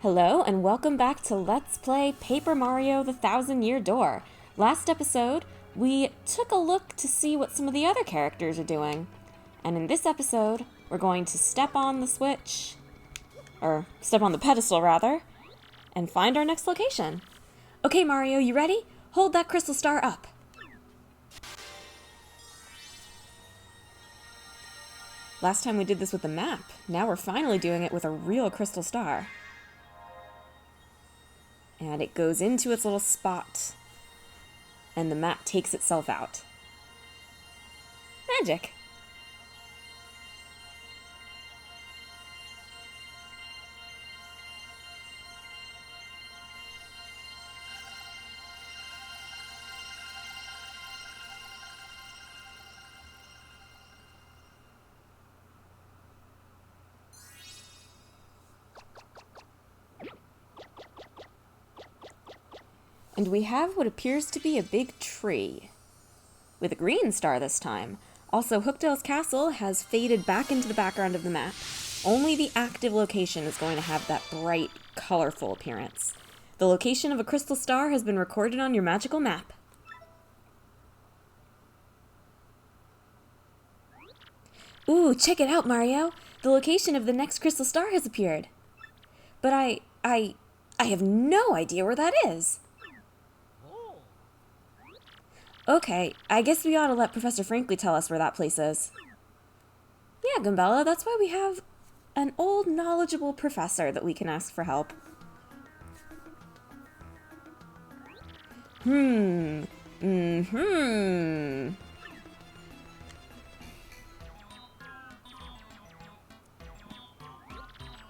Hello and welcome back to Let's Play Paper Mario the Thousand Year Door. Last episode, we took a look to see what some of the other characters are doing. And in this episode, we're going to step on the switch, or step on the pedestal rather, and find our next location. Okay Mario, you ready? Hold that crystal star up. Last time we did this with a map. Now we're finally doing it with a real crystal star. And it goes into its little spot. And the map takes itself out. Magic! And we have what appears to be a big tree. With a green star this time. Also, Hookdale's castle has faded back into the background of the map. Only the active location is going to have that bright, colorful appearance. The location of a crystal star has been recorded on your magical map. Ooh, check it out, Mario! The location of the next crystal star has appeared. But I have no idea where that is. Okay, I guess we ought to let Professor Franklin tell us where that place is. Yeah, Gumbella, that's why we have an old, knowledgeable professor that we can ask for help.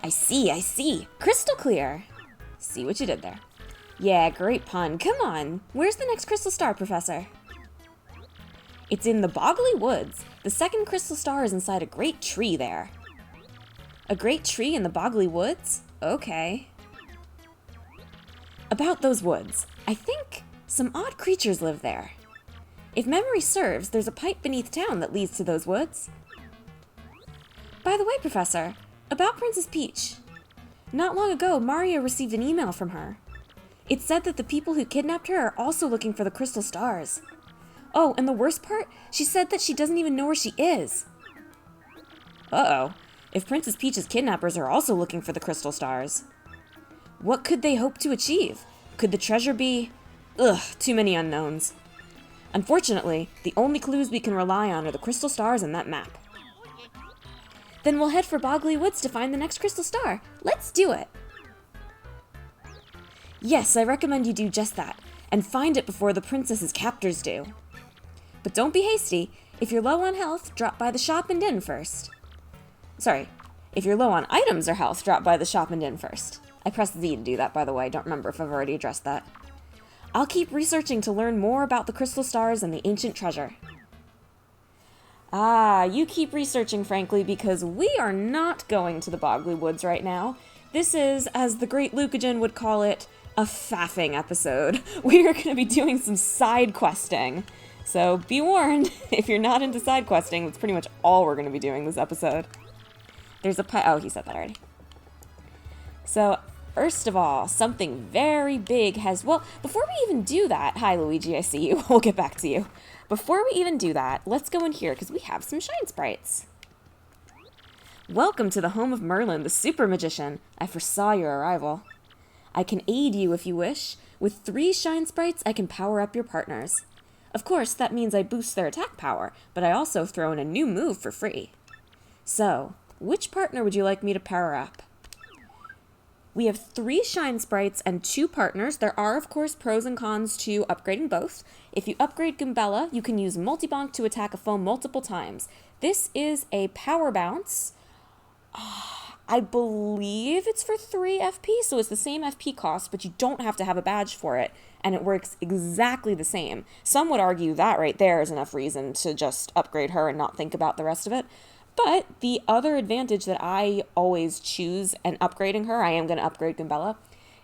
I see. Crystal clear. See what you did there. Yeah, great pun. Come on. Where's the next crystal star, Professor? It's in the Boggly Woods. The second crystal star is inside a great tree there. A great tree in the Boggly Woods? Okay. About those woods, I think some odd creatures live there. If memory serves, there's a pipe beneath town that leads to those woods. By the way, Professor, about Princess Peach. Not long ago, Mario received an email from her. It said that the people who kidnapped her are also looking for the crystal stars. Oh, and the worst part? She said that she doesn't even know where she is. Uh-oh. If Princess Peach's kidnappers are also looking for the crystal stars, what could they hope to achieve? Could the treasure be... too many unknowns. Unfortunately, the only clues we can rely on are the crystal stars and that map. Then we'll head for Boggly Woods to find the next crystal star. Let's do it! Yes, I recommend you do just that, and find it before the princess's captors do. But don't be hasty. If you're low on health, drop by the shop and inn first. Sorry, if you're low on items or health, drop by the shop and inn first. I pressed Z to do that, by the way. I don't remember if I've already addressed that. I'll keep researching to learn more about the crystal stars and the ancient treasure. Ah, you keep researching, frankly, because we are not going to the Boggly Woods right now. This is, as the great Lucagen would call it, a faffing episode. We are going to be doing some side questing. So be warned, if you're not into side questing, that's pretty much all we're going to be doing this episode. There's a oh, he said that already. So, first of all, something very big has, well, before we even do that, hi Luigi, I see you, we'll get back to you. Before we even do that, let's go in here because we have some shine sprites. Welcome to the home of Merlin, the super magician. I foresaw your arrival. I can aid you if you wish. With 3 shine sprites, I can power up your partners. Of course, that means I boost their attack power, but I also throw in a new move for free. So, which partner would you like me to power up? We have 3 shine sprites and 2 partners. There are, of course, pros and cons to upgrading both. If you upgrade Gumbella, you can use Multibonk to attack a foe multiple times. This is a power bounce. I believe it's for 3 FP, so it's the same FP cost, but you don't have to have a badge for it, and it works exactly the same. Some would argue that right there is enough reason to just upgrade her and not think about the rest of it. But the other advantage that I always choose in upgrading her, I am going to upgrade Gumbella,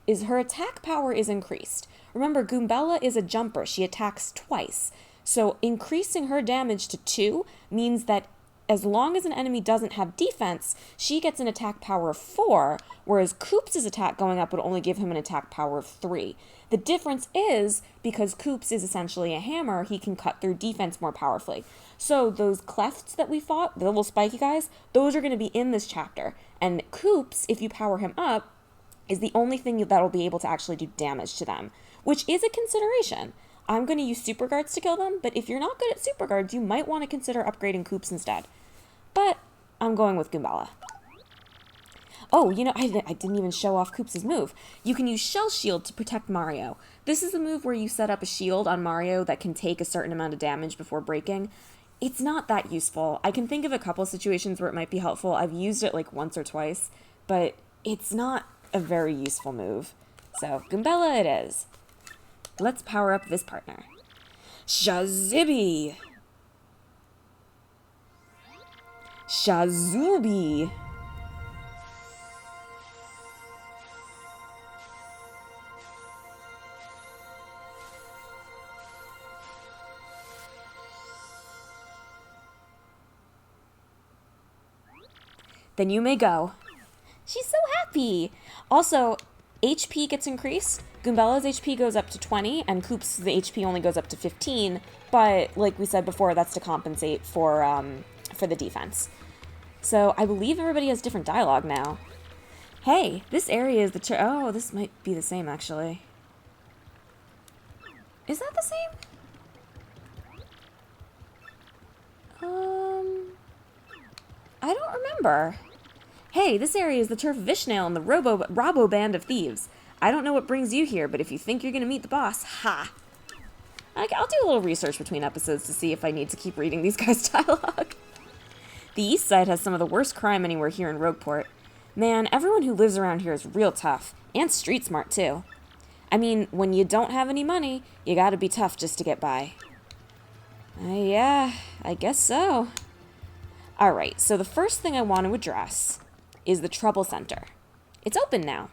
is her attack power is increased. Remember, Gumbella is a jumper. She attacks twice. So increasing her damage to 2 means that as long as an enemy doesn't have defense, she gets an attack power of 4, whereas Koops' attack going up would only give him an attack power of 3. The difference is, because Koops is essentially a hammer, he can cut through defense more powerfully. So those clefts that we fought, the little spiky guys, those are going to be in this chapter. And Koops, if you power him up, is the only thing that'll be able to actually do damage to them, which is a consideration. I'm going to use super guards to kill them, but if you're not good at super guards, you might want to consider upgrading Koops instead. But I'm going with Goombella. Oh, you know, I didn't even show off Koops' move. You can use Shell Shield to protect Mario. This is a move where you set up a shield on Mario that can take a certain amount of damage before breaking. It's not that useful. I can think of a couple situations where it might be helpful. I've used it like once or twice, but it's not a very useful move. So, Goombella it is. Let's power up this partner. Shazibby! Shazubi! Then you may go. She's so happy! Also, HP gets increased. Goombella's HP goes up to 20, and Koops' the HP only goes up to 15, but like we said before, that's to compensate for the defense. So I believe everybody has different dialogue now. Hey, this area is the oh, this might be the same, actually. Is that the same? I don't remember. Hey, this area is the turf of Vishnail and the Robo Band of Thieves. I don't know what brings you here, but if you think you're gonna meet the boss, ha! I'll do a little research between episodes to see if I need to keep reading these guys' dialogue. The East Side has some of the worst crime anywhere here in Rogueport. Man, everyone who lives around here is real tough, and street smart too. I mean, when you don't have any money, you gotta be tough just to get by. Yeah, I guess so. Alright, so the first thing I want to address is the Trouble Center. It's open now.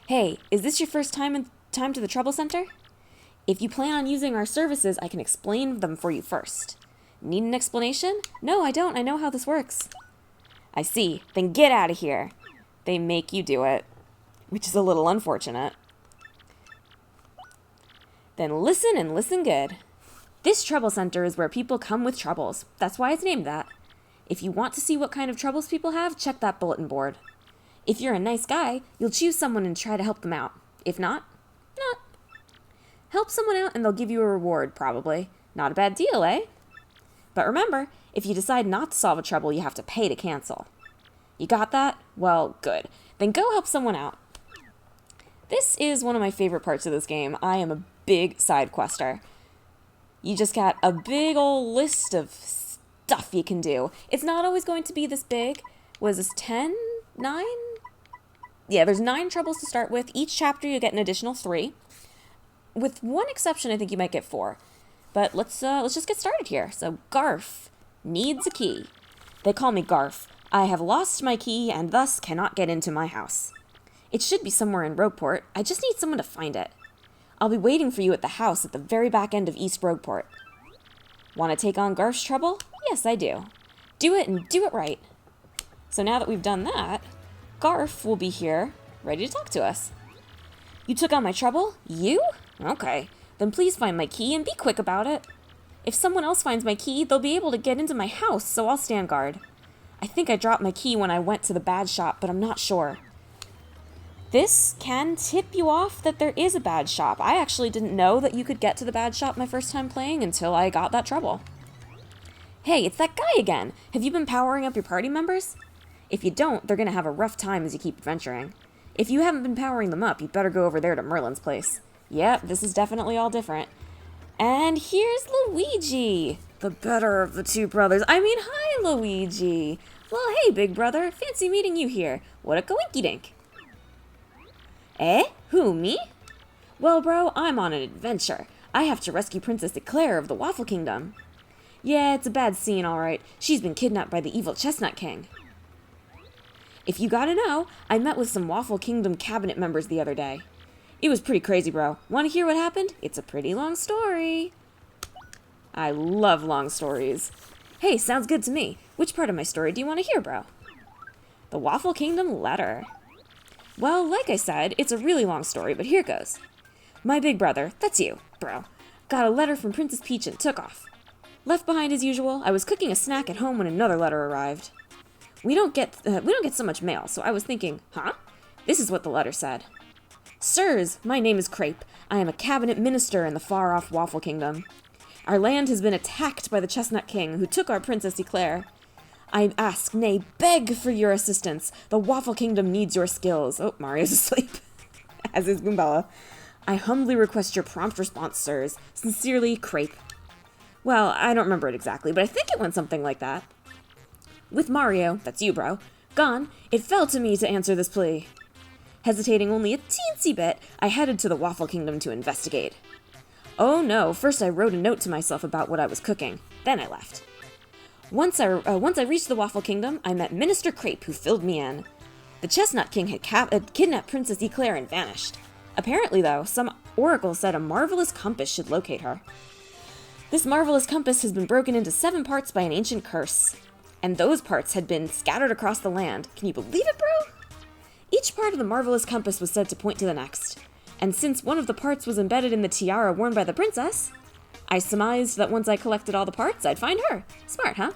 Hey, is this your first time to the Trouble Center? If you plan on using our services, I can explain them for you first. Need an explanation? No, I don't. I know how this works. I see. Then get out of here. They make you do it, which is a little unfortunate. Then listen and listen good. This Trouble Center is where people come with troubles. That's why it's named that. If you want to see what kind of troubles people have, check that bulletin board. If you're a nice guy, you'll choose someone and try to help them out. If not, not. Help someone out and they'll give you a reward, probably. Not a bad deal, eh? But remember, if you decide not to solve a trouble, you have to pay to cancel. You got that? Well, good. Then go help someone out. This is one of my favorite parts of this game. I am a big side quester. You just got a big old list of stuff you can do. It's not always going to be this big. Was this 10? 9? Yeah, there's 9 troubles to start with. Each chapter you get an additional 3. With one exception, I think you might get 4. But let's just get started here. So Garf needs a key. They call me Garf. I have lost my key and thus cannot get into my house. It should be somewhere in Rogueport. I just need someone to find it. I'll be waiting for you at the house at the very back end of East Rogueport. Want to take on Garf's trouble? Yes, I do. Do it and do it right. So now that we've done that, Garf will be here, ready to talk to us. You took on my trouble? You? Okay. Then please find my key and be quick about it. If someone else finds my key, they'll be able to get into my house, so I'll stand guard. I think I dropped my key when I went to the bad shop, but I'm not sure. This can tip you off that there is a bad shop. I actually didn't know that you could get to the bad shop my first time playing until I got that trouble. Hey, it's that guy again. Have you been powering up your party members? If you don't, they're going to have a rough time as you keep adventuring. If you haven't been powering them up, you'd better go over there to Merlin's place. Yep, this is definitely all different. And here's Luigi, the better of the two brothers. I mean, hi, Luigi. Well, hey, big brother. Fancy meeting you here. What a coinky-dink. Eh? Who, me? Well, bro, I'm on an adventure. I have to rescue Princess Eclair of the Waffle Kingdom. Yeah, it's a bad scene, all right. She's been kidnapped by the evil Chestnut King. If you gotta know, I met with some Waffle Kingdom cabinet members the other day. It was pretty crazy, bro. Want to hear what happened? It's a pretty long story. I love long stories. Hey, sounds good to me. Which part of my story do you want to hear, bro? The Waffle Kingdom letter. Well, like I said, it's a really long story, but here goes. My big brother, that's you, bro, got a letter from Princess Peach and took off. Left behind as usual, I was cooking a snack at home when another letter arrived. We don't get so much mail, so I was thinking, huh? This is what the letter said. Sirs, my name is Crepe. I am a cabinet minister in the far-off Waffle Kingdom. Our land has been attacked by the Chestnut King, who took our Princess Eclair. I ask, nay, beg for your assistance. The Waffle Kingdom needs your skills. Oh, Mario's asleep. As is Goombella. I humbly request your prompt response, sirs. Sincerely, Crepe. Well, I don't remember it exactly, but I think it went something like that. With Mario, that's you, bro, gone, it fell to me to answer this plea. Hesitating only a teensy bit, I headed to the Waffle Kingdom to investigate. Oh no, first I wrote a note to myself about what I was cooking. Then I left. Once I reached the Waffle Kingdom, I met Minister Crepe, who filled me in. The Chestnut King had kidnapped Princess Eclair and vanished. Apparently, though, some oracle said a marvelous compass should locate her. This marvelous compass has been broken into 7 parts by an ancient curse. And those parts had been scattered across the land. Can you believe it, bro? Each part of the marvelous compass was said to point to the next. And since one of the parts was embedded in the tiara worn by the princess, I surmised that once I collected all the parts, I'd find her. Smart, huh?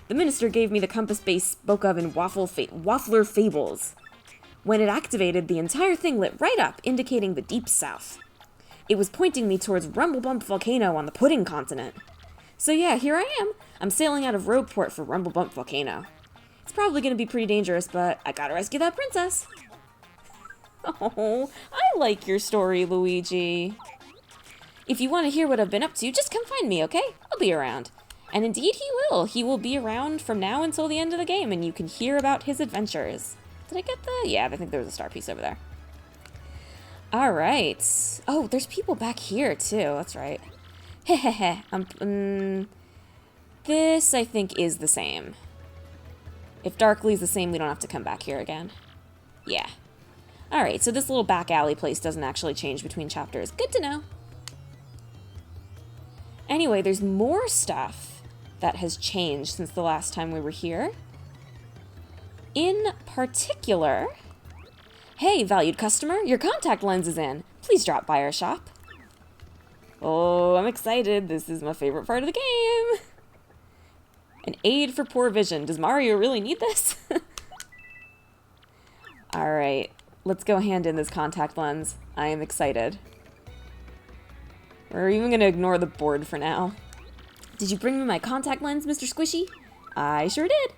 The minister gave me the compass base spoke of in Waffler Fables. When it activated, the entire thing lit right up, indicating the deep south. It was pointing me towards Rumblebump Volcano on the Pudding Continent. So yeah, here I am. I'm sailing out of Rogueport for Rumblebump Volcano. It's probably going to be pretty dangerous, but I gotta rescue that princess. Oh, I like your story, Luigi. If you want to hear what I've been up to, just come find me, okay? I'll be around. And indeed he will. He will be around from now until the end of the game, and you can hear about his adventures. Did I get the... Yeah, I think there was a star piece over there. Alright. Oh, there's people back here, too. That's right. Hehehe. This, I think, is the same. If Darkly's the same, we don't have to come back here again. Yeah. Alright, so this little back alley place doesn't actually change between chapters. Good to know. Anyway, there's more stuff that has changed since the last time we were here. In particular... Hey, valued customer, your contact lens is in. Please drop by our shop. Oh, I'm excited. This is my favorite part of the game. An aid for poor vision. Does Mario really need this? Alright, let's go hand in this contact lens. I am excited. We're even going to ignore the board for now. Did you bring me my contact lens, Mr. Squishy? I sure did.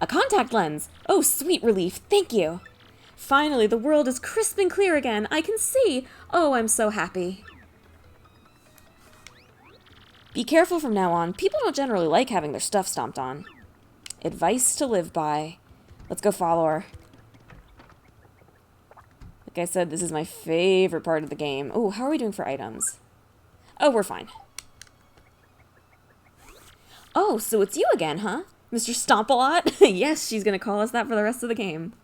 A contact lens! Oh, sweet relief. Thank you. Finally, the world is crisp and clear again. I can see. Oh, I'm so happy. Be careful from now on. People don't generally like having their stuff stomped on. Advice to live by. Let's go follow her. Like I said, this is my favorite part of the game. Oh, how are we doing for items? Oh, we're fine. Oh, so it's you again, huh? Mr. Stomp-A-Lot? Yes, she's going to call us that for the rest of the game.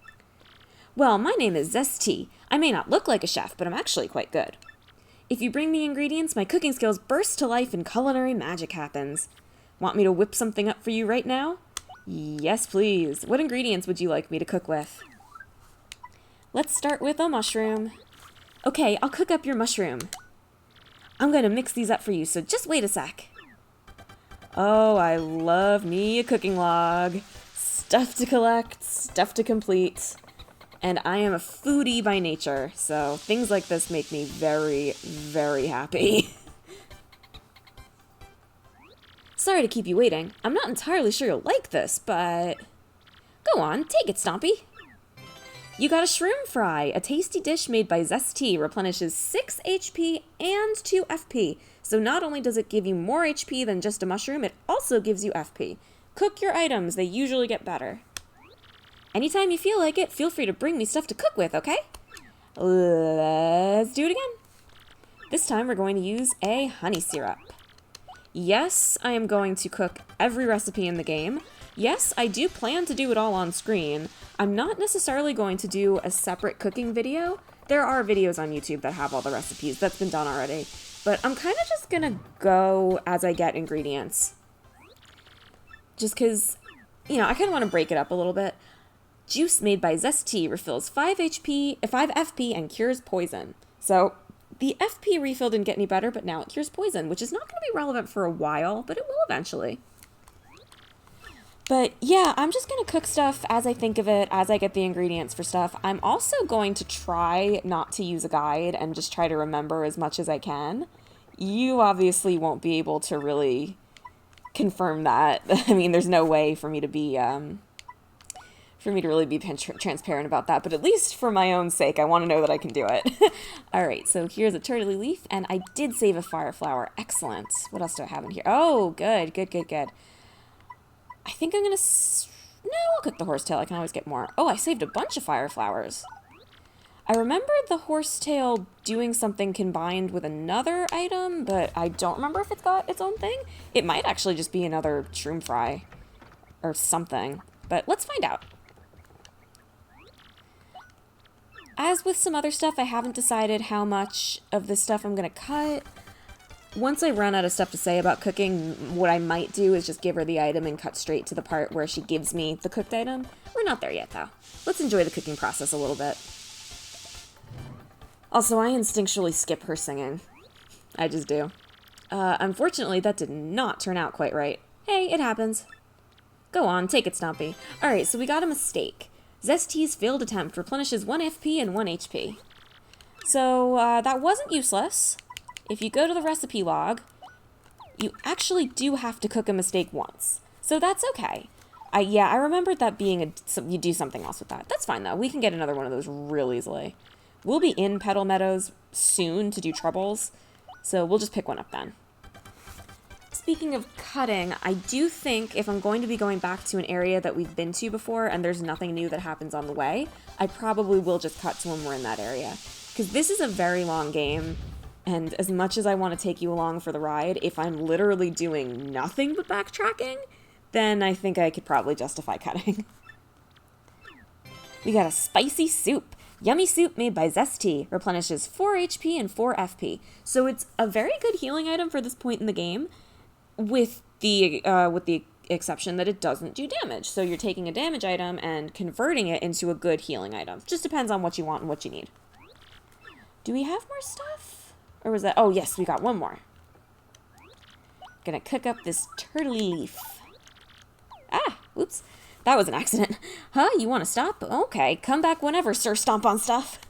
Well, my name is Zesty. I may not look like a chef, but I'm actually quite good. If you bring me ingredients, my cooking skills burst to life and culinary magic happens. Want me to whip something up for you right now? Yes, please. What ingredients would you like me to cook with? Let's start with a mushroom. Okay, I'll cook up your mushroom. I'm going to mix these up for you, so just wait a sec. Oh, I love me a cooking log. Stuff to collect, stuff to complete. And I am a foodie by nature, so things like this make me very, very happy. Sorry to keep you waiting. I'm not entirely sure you'll like this, but... Go on, take it, Stompy. You got a shroom fry. A tasty dish made by Zesty replenishes 6 HP and 2 FP. So not only does it give you more HP than just a mushroom, it also gives you FP. Cook your items, they usually get better. Anytime you feel like it, feel free to bring me stuff to cook with, okay? Let's do it again. This time we're going to use a honey syrup. Yes, I am going to cook every recipe in the game. Yes, I do plan to do it all on screen. I'm not necessarily going to do a separate cooking video. There are videos on YouTube that have all the recipes. That's been done already. but I'm kind of just gonna go as I get ingredients. Just because, you know, I kind of want to break it up a little bit. Juice made by Zest Tea refills 5 FP and cures poison. So the FP refill didn't get any better, but now it cures poison, which is not going to be relevant for a while, but it will eventually. But yeah, I'm just going to cook stuff as I think of it, as I get the ingredients for stuff. I'm also going to try not to use a guide and just try to remember as much as I can. You obviously won't be able to really confirm that. I mean, there's no way for me to be, really be transparent about that, but at least for my own sake, I want to know that I can do it. All right, so here's a turtley leaf, and I did save a fire flower. Excellent. What else do I have in here? Oh, good. I think I'm gonna, no, I'll cook the horsetail. I can always get more. Oh, I saved a bunch of fire flowers. I remember the horsetail doing something combined with another item, but I don't remember if it's got its own thing. It might actually just be another shroom fry or something, but let's find out. As with some other stuff, I haven't decided how much of this stuff I'm gonna cut. Once I run out of stuff to say about cooking, what I might do is just give her the item and cut straight to the part where she gives me the cooked item. We're not there yet, though. Let's enjoy the cooking process a little bit. Also, I instinctually skip her singing. I just do. Unfortunately, that did not turn out quite right. Hey, it happens. Go on, take it, Stompy. Alright, so we got a mistake. Zest Tea's failed attempt replenishes 1 FP and 1 HP. So, that wasn't useless. If you go to the recipe log, you actually do have to cook a mistake once. So that's okay. I remembered that being you do something else with that. That's fine, though. We can get another one of those real easily. We'll be in Petal Meadows soon to do troubles, so we'll just pick one up then. Speaking of cutting, I do think if I'm going to be going back to an area that we've been to before and there's nothing new that happens on the way, I probably will just cut to when we're in that area. Because this is a very long game, and as much as I want to take you along for the ride, if I'm literally doing nothing but backtracking, then I think I could probably justify cutting. We got a spicy soup. Yummy soup made by Zest Tea replenishes 4 HP and 4 FP. So it's a very good healing item for this point in the game, with the exception that it doesn't do damage. So you're taking a damage item and converting it into a good healing item. Just depends on what you want and what you need. Do we have more stuff? Or was that... Oh, yes, we got one more. Gonna cook up this turtley leaf. Ah, oops. That was an accident. Huh? You want to stop? Okay, come back whenever, Sir Stomp on Stuff.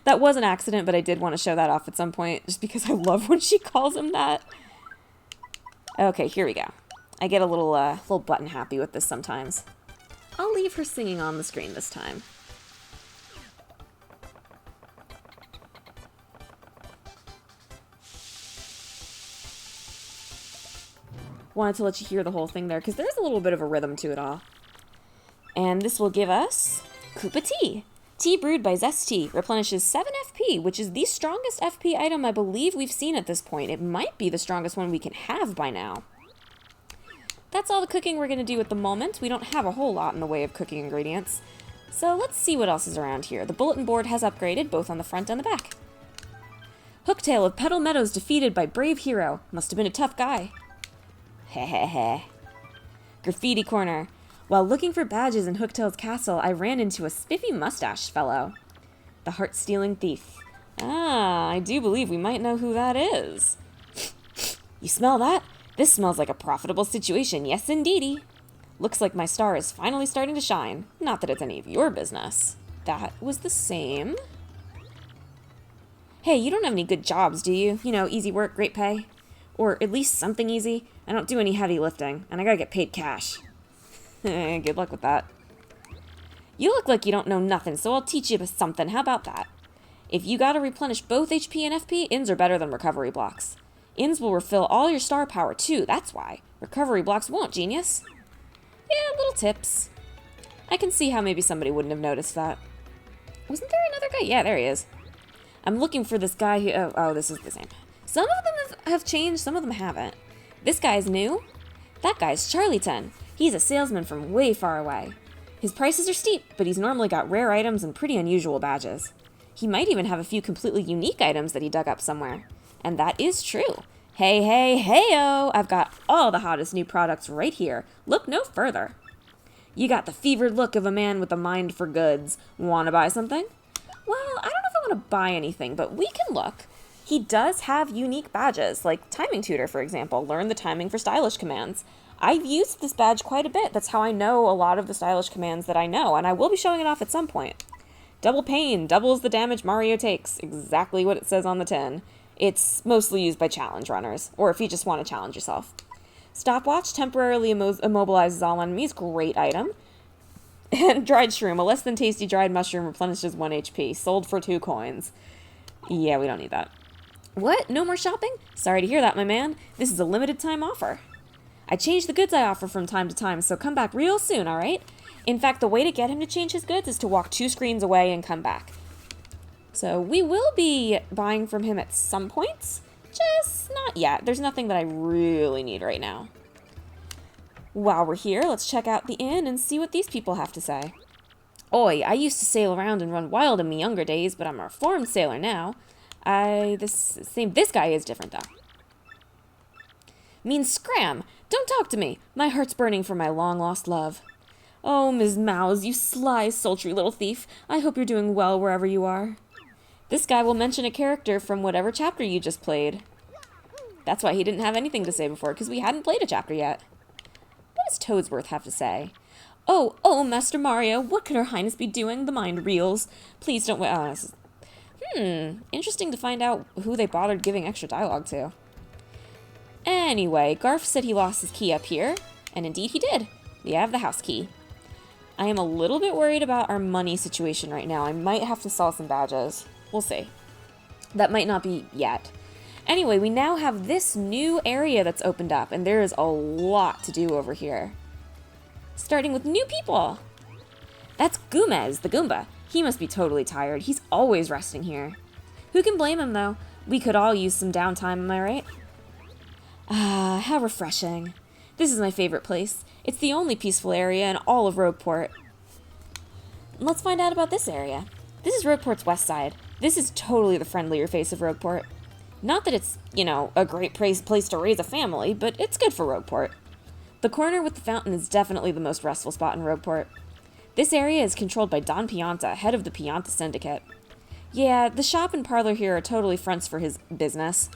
That was an accident, but I did want to show that off at some point, just because I love when she calls him that. Okay, here we go. I get a little button happy with this sometimes. I'll leave her singing on the screen this time. Wanted to let you hear the whole thing there, because there's a little bit of a rhythm to it all. And this will give us Koopa Tea. Tea brewed by Zest Tea replenishes 7 FP, which is the strongest FP item I believe we've seen at this point. It might be the strongest one we can have by now. That's all the cooking we're going to do at the moment. We don't have a whole lot in the way of cooking ingredients. So let's see what else is around here. The bulletin board has upgraded, both on the front and the back. Hooktail of Petal Meadows defeated by brave hero. Must have been a tough guy. Hehehe. Graffiti corner. While looking for badges in Hooktail's castle, I ran into a spiffy mustache fellow. The heart-stealing thief. Ah, I do believe we might know who that is. You smell that? This smells like a profitable situation, yes indeedy. Looks like my star is finally starting to shine. Not that it's any of your business. That was the same. Hey, you don't have any good jobs, do you? You know, easy work, great pay. Or at least something easy. I don't do any heavy lifting, and I gotta get paid cash. Good luck with that. You look like you don't know nothing, so I'll teach you something. How about that? If you gotta replenish both HP and FP, ins are better than recovery blocks. Ins will refill all your star power, too, that's why. Recovery blocks won't, genius. Yeah, little tips. I can see how maybe somebody wouldn't have noticed that. Wasn't there another guy? Yeah, there he is. I'm looking for this guy who... Oh, this is the same. Some of them have changed, some of them haven't. This guy's new. That guy's Charlieton. He's a salesman from way far away. His prices are steep, but he's normally got rare items and pretty unusual badges. He might even have a few completely unique items that he dug up somewhere. And that is true. Hey, hey, hey-o! I've got all the hottest new products right here. Look no further. You got the fevered look of a man with a mind for goods. Want to buy something? Well, I don't know if I want to buy anything, but we can look. He does have unique badges, like Timing Tutor, for example. Learn the timing for stylish commands. I've used this badge quite a bit. That's how I know a lot of the stylish commands that I know, and I will be showing it off at some point. Double Pain doubles the damage Mario takes. Exactly what it says on the tin. It's mostly used by challenge runners, or if you just want to challenge yourself. Stopwatch temporarily immobilizes all enemies. Great item. And Dried Shroom, a less than tasty dried mushroom, replenishes 1 HP. Sold for 2 coins. Yeah, we don't need that. What? No more shopping? Sorry to hear that, my man. This is a limited time offer. I change the goods I offer from time to time, so come back real soon, alright? In fact, the way to get him to change his goods is to walk 2 screens away and come back. So we will be buying from him at some points, just not yet. There's nothing that I really need right now. While we're here, let's check out the inn and see what these people have to say. Oi, I used to sail around and run wild in me younger days, but I'm a reformed sailor now. This guy is different though. Mean scram! Don't talk to me! My heart's burning for my long-lost love. Oh, Ms. Mouse, you sly, sultry little thief. I hope you're doing well wherever you are. This guy will mention a character from whatever chapter you just played. That's why he didn't have anything to say before, because we hadn't played a chapter yet. What does Toadsworth have to say? Oh, Master Mario, what could Her Highness be doing? The mind reels. Please don't interesting to find out who they bothered giving extra dialogue to. Anyway, Garf said he lost his key up here, and indeed he did. We have the house key. I am a little bit worried about our money situation right now. I might have to sell some badges. We'll see. That might not be yet. Anyway, we now have this new area that's opened up, and there is a lot to do over here. Starting with new people. That's Gomez, the Goomba. He must be totally tired. He's always resting here. Who can blame him, though? We could all use some downtime, am I right? Ah, how refreshing. This is my favorite place. It's the only peaceful area in all of Rogueport. Let's find out about this area. This is Rogueport's west side. This is totally the friendlier face of Rogueport. Not that it's, a great place to raise a family, but it's good for Rogueport. The corner with the fountain is definitely the most restful spot in Rogueport. This area is controlled by Don Pianta, head of the Pianta Syndicate. Yeah, the shop and parlor here are totally fronts for his business.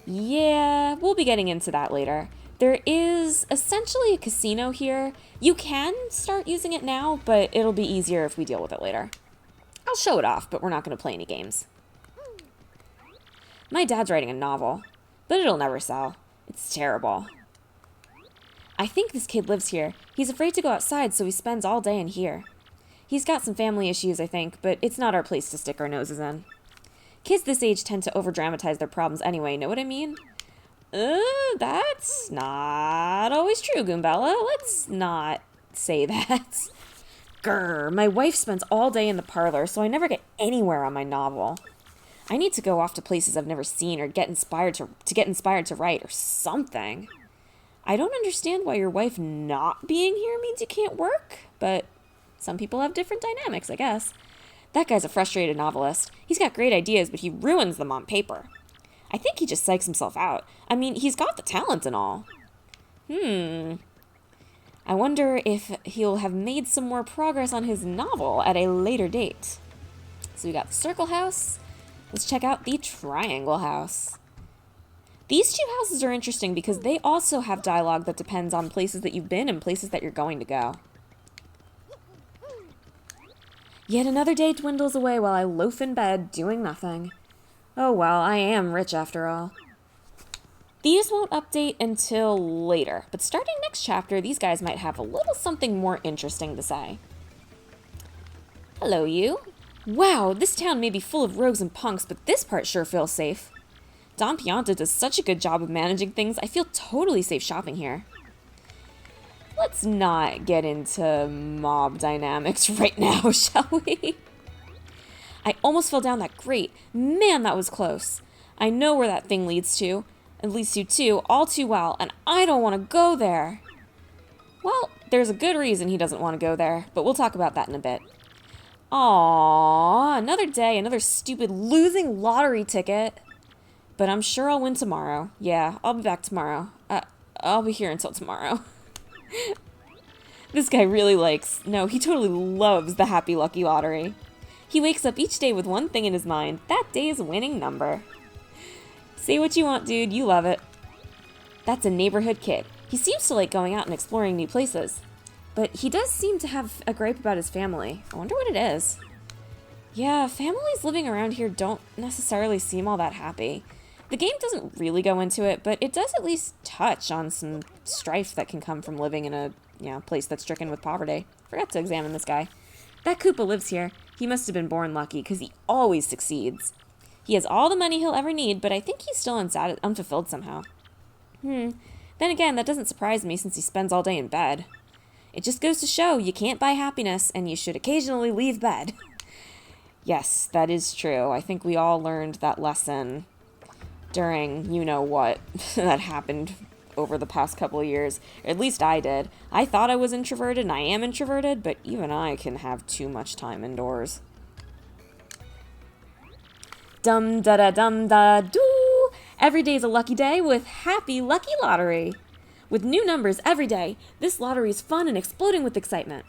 Yeah, we'll be getting into that later. There is essentially a casino here. You can start using it now, but it'll be easier if we deal with it later. I'll show it off, but we're not going to play any games. My dad's writing a novel, but it'll never sell. It's terrible. I think this kid lives here. He's afraid to go outside, so he spends all day in here. He's got some family issues, I think, but it's not our place to stick our noses in. Kids this age tend to over-dramatize their problems anyway, know what I mean? That's not always true, Goombella. Let's not say that. Grr, my wife spends all day in the parlor, so I never get anywhere on my novel. I need to go off to places I've never seen or get inspired to write or something. I don't understand why your wife not being here means you can't work, but some people have different dynamics, I guess. That guy's a frustrated novelist. He's got great ideas, but he ruins them on paper. I think he just psychs himself out. I mean, he's got the talent and all. I wonder if he'll have made some more progress on his novel at a later date. So we got the Circle House. Let's check out the Triangle House. These two houses are interesting because they also have dialogue that depends on places that you've been and places that you're going to go. Yet another day dwindles away while I loaf in bed doing nothing. Oh well, I am rich after all. These won't update until later, but starting next chapter, these guys might have a little something more interesting to say. Hello, you. Wow, this town may be full of rogues and punks, but this part sure feels safe. Don Pianta does such a good job of managing things, I feel totally safe shopping here. Let's not get into mob dynamics right now, shall we? I almost fell down that grate. Man, that was close. I know where that thing leads to. It leads to too, all too well, and I don't want to go there. Well, there's a good reason he doesn't want to go there, but we'll talk about that in a bit. Aww, another day, another stupid losing lottery ticket. But I'm sure I'll win tomorrow. Yeah, I'll be back tomorrow. I'll be here until tomorrow. This guy really he totally loves the Happy Lucky Lottery. He wakes up each day with one thing in his mind, that day's winning number. Say what you want, dude, you love it. That's a neighborhood kid. He seems to like going out and exploring new places. But he does seem to have a gripe about his family. I wonder what it is. Yeah, families living around here don't necessarily seem all that happy. The game doesn't really go into it, but it does at least touch on some strife that can come from living in a place that's stricken with poverty. Forgot to examine this guy. That Koopa lives here. He must have been born lucky, because he always succeeds. He has all the money he'll ever need, but I think he's still unfulfilled somehow. Then again, that doesn't surprise me since he spends all day in bed. It just goes to show you can't buy happiness, and you should occasionally leave bed. Yes, that is true. I think we all learned that lesson during you-know-what that happened over the past couple of years. At least I did. I thought I was introverted, and I am introverted, but even I can have too much time indoors. Dum-da-da-dum-da-doo! Every day's a lucky day with Happy Lucky Lottery. With new numbers every day, this lottery is fun and exploding with excitement.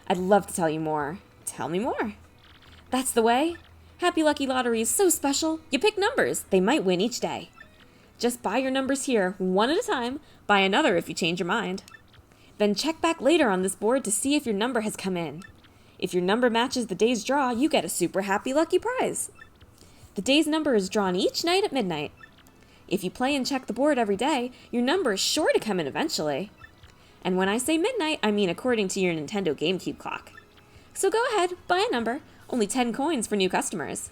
I'd love to tell you more. Tell me more. That's the way. Happy Lucky Lottery is so special. You pick numbers. They might win each day. Just buy your numbers here, one at a time. Buy another if you change your mind. Then check back later on this board to see if your number has come in. If your number matches the day's draw, you get a super happy lucky prize. The day's number is drawn each night at midnight. If you play and check the board every day, your number is sure to come in eventually. And when I say midnight, I mean according to your Nintendo GameCube clock. So go ahead, buy a number. Only 10 coins for new customers.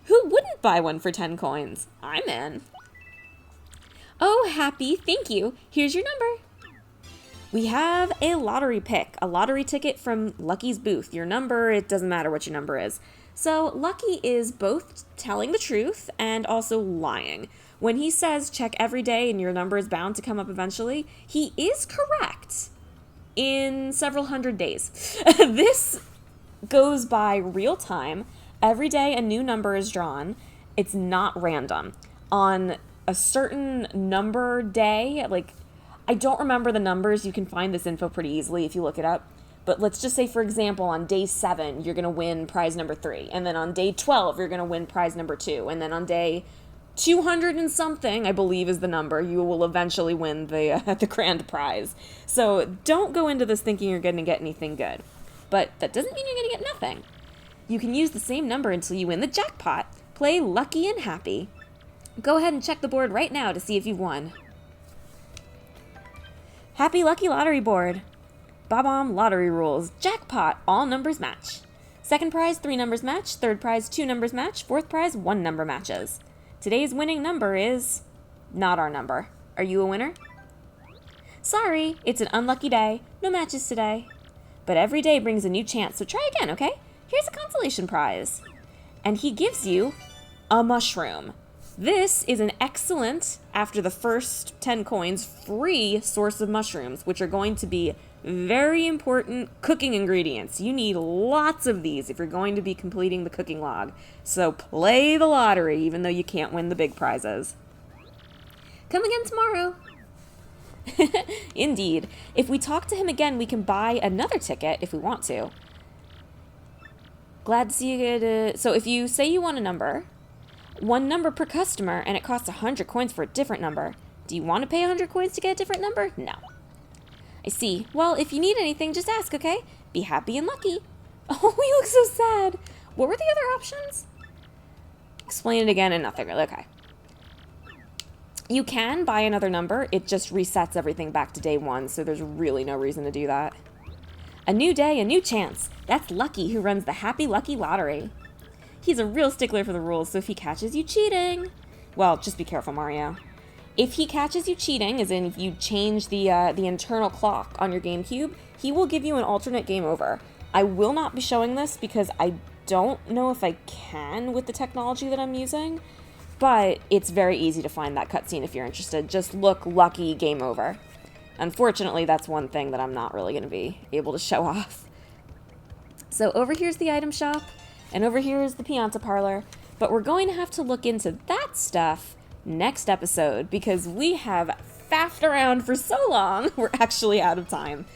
Who wouldn't buy one for 10 coins? I'm in. Oh, Happy, thank you. Here's your number. We have a lottery pick, a lottery ticket from Lucky's booth. Your number, it doesn't matter what your number is. So Lucky is both telling the truth and also lying. When he says check every day and your number is bound to come up eventually, he is correct in several hundred days. This goes by real time. Every day a new number is drawn. It's not random. On a certain number day, I don't remember the numbers. You can find this info pretty easily if you look it up. But let's just say, for example, on day 7, you're going to win prize number 3. And then on day 12, you're going to win prize number 2. And then on day 200 and something, I believe is the number, you will eventually win the grand prize. So don't go into this thinking you're going to get anything good. But that doesn't mean you're going to get nothing. You can use the same number until you win the jackpot. Play Lucky and Happy. Go ahead and check the board right now to see if you've won. Happy Lucky Lottery board. Bob-omb lottery rules. Jackpot, all numbers match. Second prize, 3 numbers match. Third prize, 2 numbers match. Fourth prize, 1 number matches. Today's winning number is not our number. Are you a winner? Sorry, it's an unlucky day. No matches today. But every day brings a new chance, so try again, okay? Here's a consolation prize. And he gives you a mushroom. This is an excellent, after the first 10 coins, free source of mushrooms, which are going to be very important cooking ingredients. You need lots of these if you're going to be completing the cooking log. So play the lottery, even though you can't win the big prizes. Come again tomorrow. Indeed. If we talk to him again, we can buy another ticket if we want to. Glad to see you. So if you say you want a number, 1 number per customer, and it costs 100 coins for a different number. Do you want to pay 100 coins to get a different number? No. I see. Well, if you need anything, just ask, okay? Be happy and lucky. Oh, you look so sad. What were the other options? Explain it again and nothing really. Okay. You can buy another number. It just resets everything back to day 1, so there's really no reason to do that. A new day, a new chance. That's Lucky who runs the Happy Lucky Lottery. He's a real stickler for the rules, so if he catches you cheating... Well, just be careful, Mario. If he catches you cheating, as in if you change the internal clock on your GameCube, he will give you an alternate game over. I will not be showing this because I don't know if I can with the technology that I'm using, but it's very easy to find that cutscene if you're interested. Just look Lucky game over. Unfortunately, that's one thing that I'm not really going to be able to show off. So over here's the item shop. And over here is the Pianta Parlor, but we're going to have to look into that stuff next episode, because we have faffed around for so long, we're actually out of time.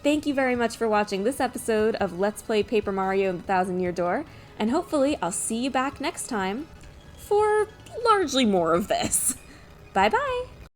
Thank you very much for watching this episode of Let's Play Paper Mario and the Thousand Year Door, and hopefully I'll see you back next time for largely more of this. Bye-bye!